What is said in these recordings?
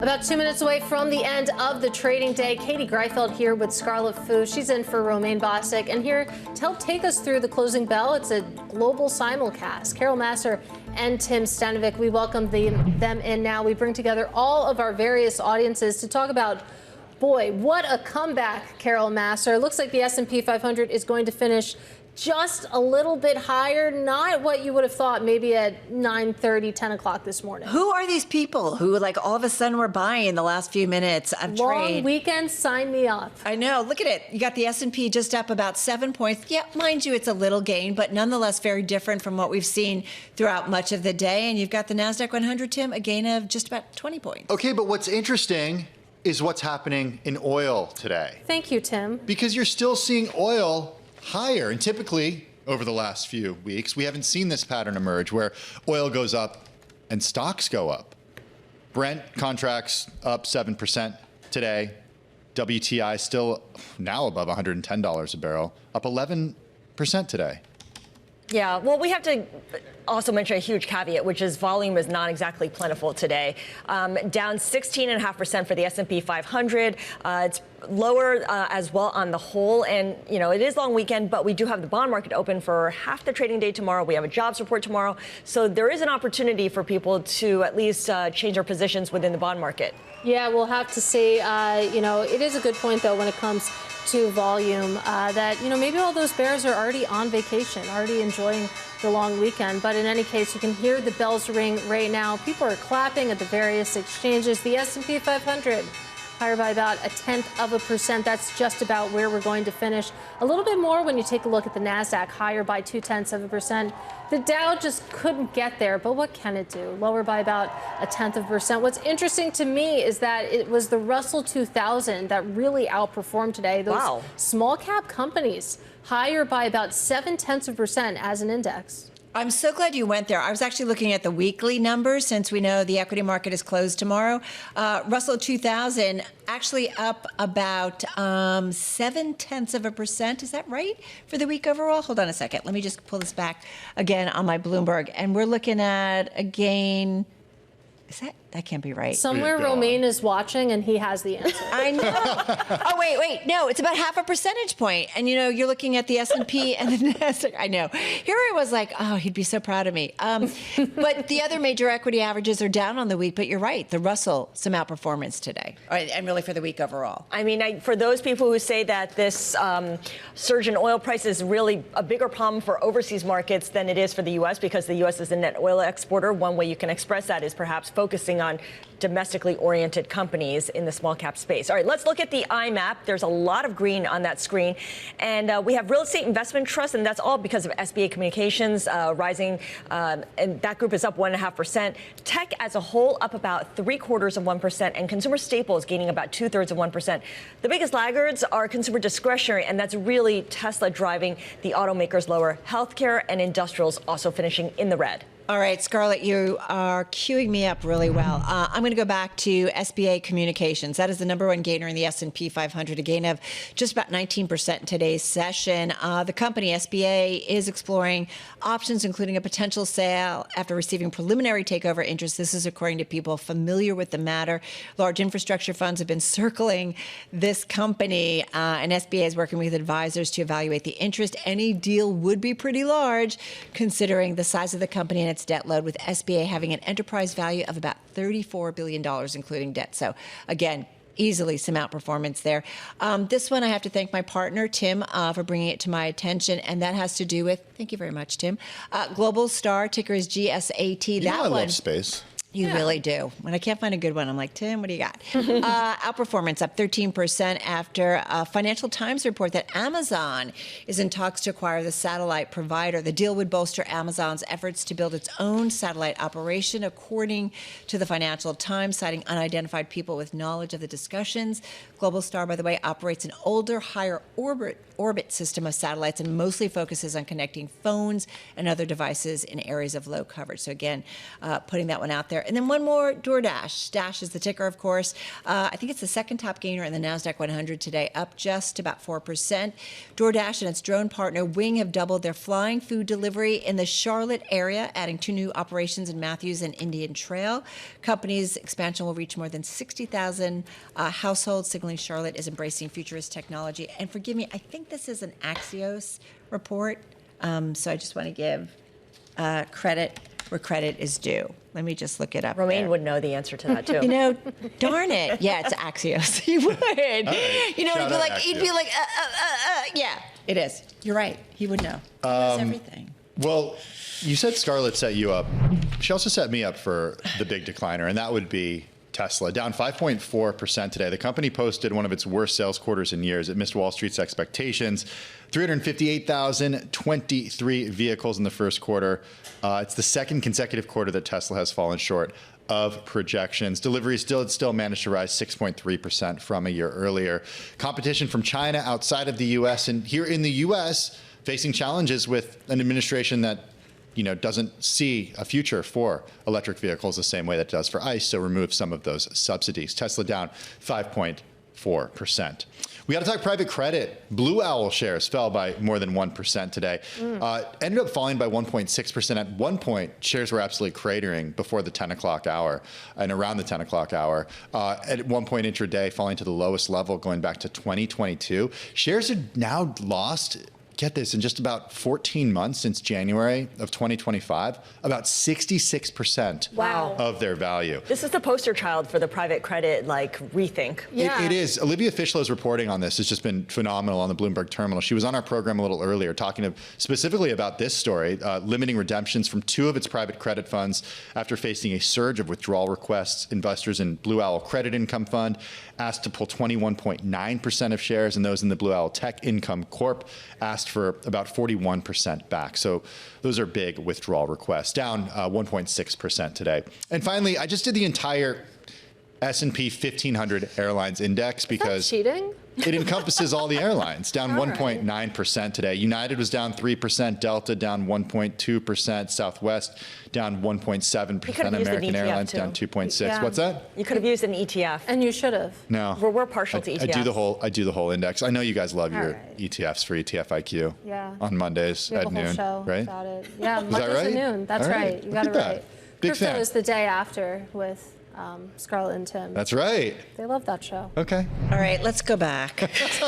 About 2 minutes away from the end of the trading day, Katie Greifeld here with Scarlett Fu. She's in for Romaine Bostick. And here to help take us through the closing bell, it's a global simulcast. Carol Massar and Tim Stenovec, we welcome them in now. We bring together all of our various audiences to talk about, boy, what a comeback, Carol Massar. It looks like the S&P 500 is going to finish just a little bit higher, not what you would have thought maybe at 9:30, 10 o'clock this morning. Who are these people who, like, all of a sudden were buying in the last few minutes of trade? Long weekend, sign me up. I know. Look at it. You got the S&P just up about 7 points. Yeah, mind you, it's a little gain, but nonetheless very different from what we've seen throughout much of the day. And you've got the Nasdaq 100, Tim, a gain of just about 20 points. Okay, but what's interesting is what's happening in oil today. Thank you, Tim. Because you're still seeing oil higher. And typically, over the last few weeks, we haven't seen this pattern emerge where oil goes up and stocks go up. Brent contracts up 7% today. WTI still now above $110 a barrel, up 11% today. Yeah, well, we have to also mention a huge caveat, which is volume is not exactly plentiful today. Down 16.5% for the S&P 500. It's lower as well on the whole. And, you know, it is long weekend, but we do have the bond market open for half the trading day tomorrow. We have a jobs report tomorrow. So there is an opportunity for people to at least change their positions within the bond market. Yeah, we'll have to see. You know, it is a good point, though, when it comes to volume, that, you know, maybe all those bears are already on vacation, already enjoying the long weekend. But in any case, you can hear the bells ring right now. People are clapping at the various exchanges. The S&P 500 higher by about 0.1%. That's just about where we're going to finish. A little bit more when you take a look at the Nasdaq, higher by 0.2%. The Dow just couldn't get there, but what can it do? Lower by about 0.1%. What's interesting to me is that it was the Russell 2000 that really outperformed today. Those small cap companies higher by about 0.7% as an index. I'm so glad you went there. I was actually looking at the weekly numbers since we know the equity market is closed tomorrow. Russell 2000 actually up about 0.7%. Is that right for the week overall? Hold on a second. Let me just pull this back again on my Bloomberg. And we're looking at a gain. That can't be right. Somewhere Romaine is watching and he has the answer. I know. Oh, wait. No, it's about 0.5 percentage point. And, you know, you're looking at the S&P and the Nasdaq. I know. Here I was like, oh, he'd be so proud of me. But the other major equity averages are down on the week. But you're right. The Russell, some outperformance today. And really for the week overall. I mean, for those people who say that this surge in oil prices is really a bigger problem for overseas markets than it is for the U.S. because the U.S. is a net oil exporter, one way you can express that is perhaps focusing on domestically oriented companies in the small cap space. All right, let's look at the IMAP. There's a lot of green on that screen. And we have real estate investment trust, and that's all because of SBA Communications rising. And that group is up 1.5%. Tech as a whole up about 0.75%, and consumer staples gaining about 2/3 of 1%. The biggest laggards are consumer discretionary, and that's really Tesla driving the automakers lower. Healthcare and industrials also finishing in the red. All right, Scarlett, you are queuing me up really well. I'm going to go back to SBA Communications. That is the #1 gainer in the S&P 500, a gain of just about 19% in today's session. The company, SBA, is exploring options, including a potential sale after receiving preliminary takeover interest. This is according to people familiar with the matter. Large infrastructure funds have been circling this company, and SBA is working with advisors to evaluate the interest. Any deal would be pretty large, considering the size of the company and its debt load, with SBA having an enterprise value of about $34 billion, including debt. So, again, easily some outperformance there. This one, I have to thank my partner, Tim, for bringing it to my attention, and that has to do with, thank you very much, Tim, Global Star, ticker is GSAT. I love space. You really do. When I can't find a good one, I'm like, Tim, what do you got? Outperformance up 13% after a Financial Times report that Amazon is in talks to acquire the satellite provider. The deal would bolster Amazon's efforts to build its own satellite operation, according to the Financial Times, citing unidentified people with knowledge of the discussions. Global Star, by the way, operates an older, higher orbit system of satellites and mostly focuses on connecting phones and other devices in areas of low coverage. So again, putting that one out there. there. And then one more, DoorDash. Dash is the ticker, of course. I think it's the second top gainer in the Nasdaq 100 today, up just about 4%. DoorDash and its drone partner Wing have doubled their flying food delivery in the Charlotte area, adding 2 new operations in Matthews and Indian Trail. Company's expansion will reach more than 60,000 households, signaling Charlotte is embracing futurist technology. And forgive me, I think this is an Axios report, so I just want to give credit where credit is due. Let me just look it up. Romaine would know the answer to that too. Darn it. Yeah, it's Axios. He would. Right. He'd be like, yeah, it is. You're right. He would know. He knows everything. Well, you said Scarlett set you up. She also set me up for the big decliner, and that would be Tesla, down 5.4% today. The company posted one of its worst sales quarters in years. It missed Wall Street's expectations. 358,023 vehicles in the first quarter. It's the second consecutive quarter that Tesla has fallen short of projections. Deliveries still managed to rise 6.3% from a year earlier. Competition from China outside of the U.S. and here in the U.S. facing challenges with an administration that doesn't see a future for electric vehicles the same way that it does for ICE, so remove some of those subsidies. Tesla down 5.4%. We got to talk private credit. Blue Owl shares fell by more than 1% today. Ended up falling by 1.6%. At one point, shares were absolutely cratering before the 10 o'clock hour and around the 10 o'clock hour. At one point intraday, falling to the lowest level going back to 2022. Shares are now lost, get this, in just about 14 months since January of 2025, about 66% of their value. This is the poster child for the private credit, rethink. Yeah. It is. Olivia Fischlow's reporting on this has just been phenomenal on the Bloomberg terminal. She was on our program a little earlier talking specifically about this story, limiting redemptions from 2 of its private credit funds after facing a surge of withdrawal requests. Investors in Blue Owl Credit Income Fund asked to pull 21.9% of shares, and those in the Blue Owl Tech Income Corp asked for about 41% back. So those are big withdrawal requests, down 1.6% today. And finally, I just did the entire S&P 1500 airlines index because cheating? It encompasses all the airlines, down 1.9% today. United was down 3%, Delta down 1.2%, Southwest down 1.7%, American Airlines down 2.6%. Yeah. What's that? You could have used an ETF. And you should have. No. We're partial to ETFs. I do the whole index. I know you guys love your ETFs for ETF IQ on Mondays at noon, right? About it. Yeah, Mondays at noon. That's right. You got it right. Big Crypto fan. is the day after with Scarlett and Tim. That's right. They love that show. Okay. All right, let's go back. Let's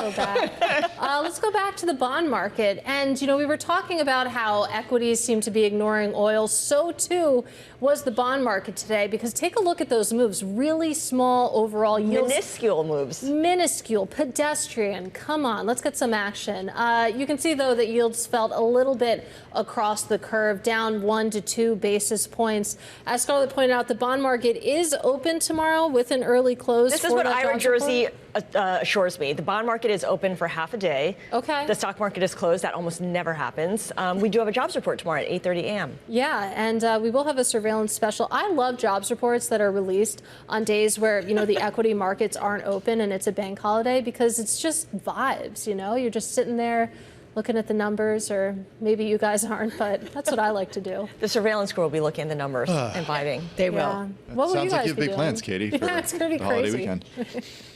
go back to the bond market. And, we were talking about how equities seem to be ignoring oil. So, too, was the bond market today, because take a look at those moves. Really small overall yields. Minuscule moves. Minuscule, pedestrian. Come on, let's get some action. You can see, though, that yields felt a little bit across the curve, down 1 to 2 basis points. As Scarlett pointed out, the bond market is open tomorrow with an early close. This is what IRNA Jersey assures me. The bond market is open for half a day. Okay. The stock market is closed. That almost never happens. We do have a jobs report tomorrow at 8:30 a.m. Yeah, and we will have a surveillance special. I love jobs reports that are released on days where, the equity markets aren't open and it's a bank holiday, because it's just vibes, You're just sitting there looking at the numbers, or maybe you guys aren't, but that's what I like to do. The surveillance crew will be looking at the numbers and vibing. They will. What will you guys Sounds like you have be big doing? plans, Katie, for it's gonna be the holiday crazy. weekend. Well,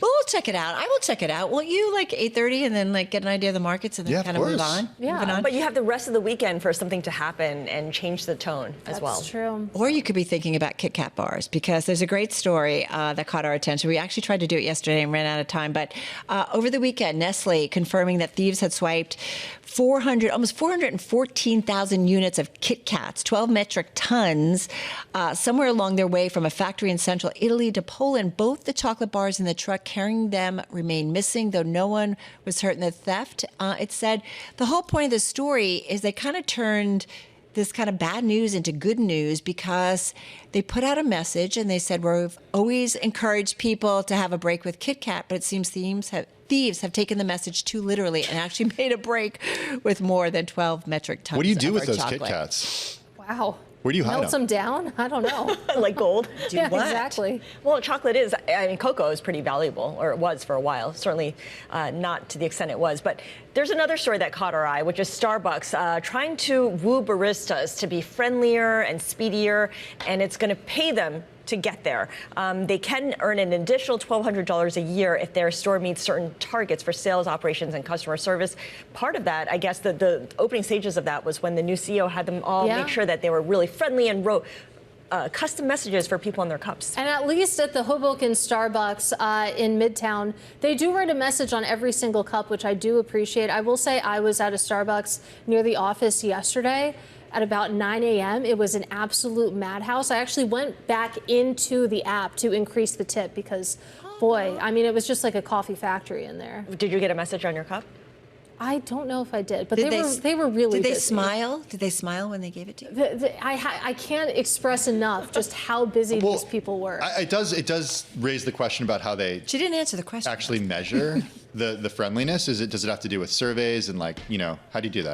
we'll check it out. I will check it out. Will you 8:30 and then get an idea of the markets and then kind of move on? Yeah. Moving on? But you have the rest of the weekend for something to happen and change the tone as well. That's true. Or you could be thinking about Kit Kat bars, because there's a great story that caught our attention. We actually tried to do it yesterday and ran out of time. But over the weekend, Nestle confirming that thieves had swiped almost 414,000 units of Kit Kats, 12 metric tons, somewhere along their way from a factory in central Italy to Poland. Both the chocolate bars in the truck carrying them remain missing, though no one was hurt in the theft. It said the whole point of the story is they kind of turned this kind of bad news into good news, because they put out a message and they said, we've always encouraged people to have a break with Kit Kat, but it seems thieves have taken the message too literally and actually made a break with more than 12 metric tons. What do you do of with our those chocolate. Kit Kats? Wow. Where do you hide Melt them down? I don't know. Like gold? Yeah, what? exactly. Well, chocolate cocoa is pretty valuable, or it was for a while. Certainly not to the extent it was. But There's another story that caught our eye, which is Starbucks trying to woo baristas to be friendlier and speedier, and it's going to pay them to get there. They can earn an additional $1,200 a year if their store meets certain targets for sales, operations, and customer service. Part of that, I guess, the opening stages of that was when the new CEO had them all make sure that they were really friendly and wrote custom messages for people on their cups. And at least at the Hoboken Starbucks in Midtown, they do write a message on every single cup, which I do appreciate. I will say I was at a Starbucks near the office yesterday at about 9 a.m. It was an absolute madhouse. I actually went back into the app to increase the tip because, boy, I mean, it was just like a coffee factory in there. Did you get a message on your cup? I don't know if I did, but they were really Did they busy. smile? Did they smile when they gave it to you? I can't express enough just how busy these people were. It does raise the question about how they She didn't answer the question. actually measure the friendliness. Does it have to do with surveys and, like, you know, how do you do that?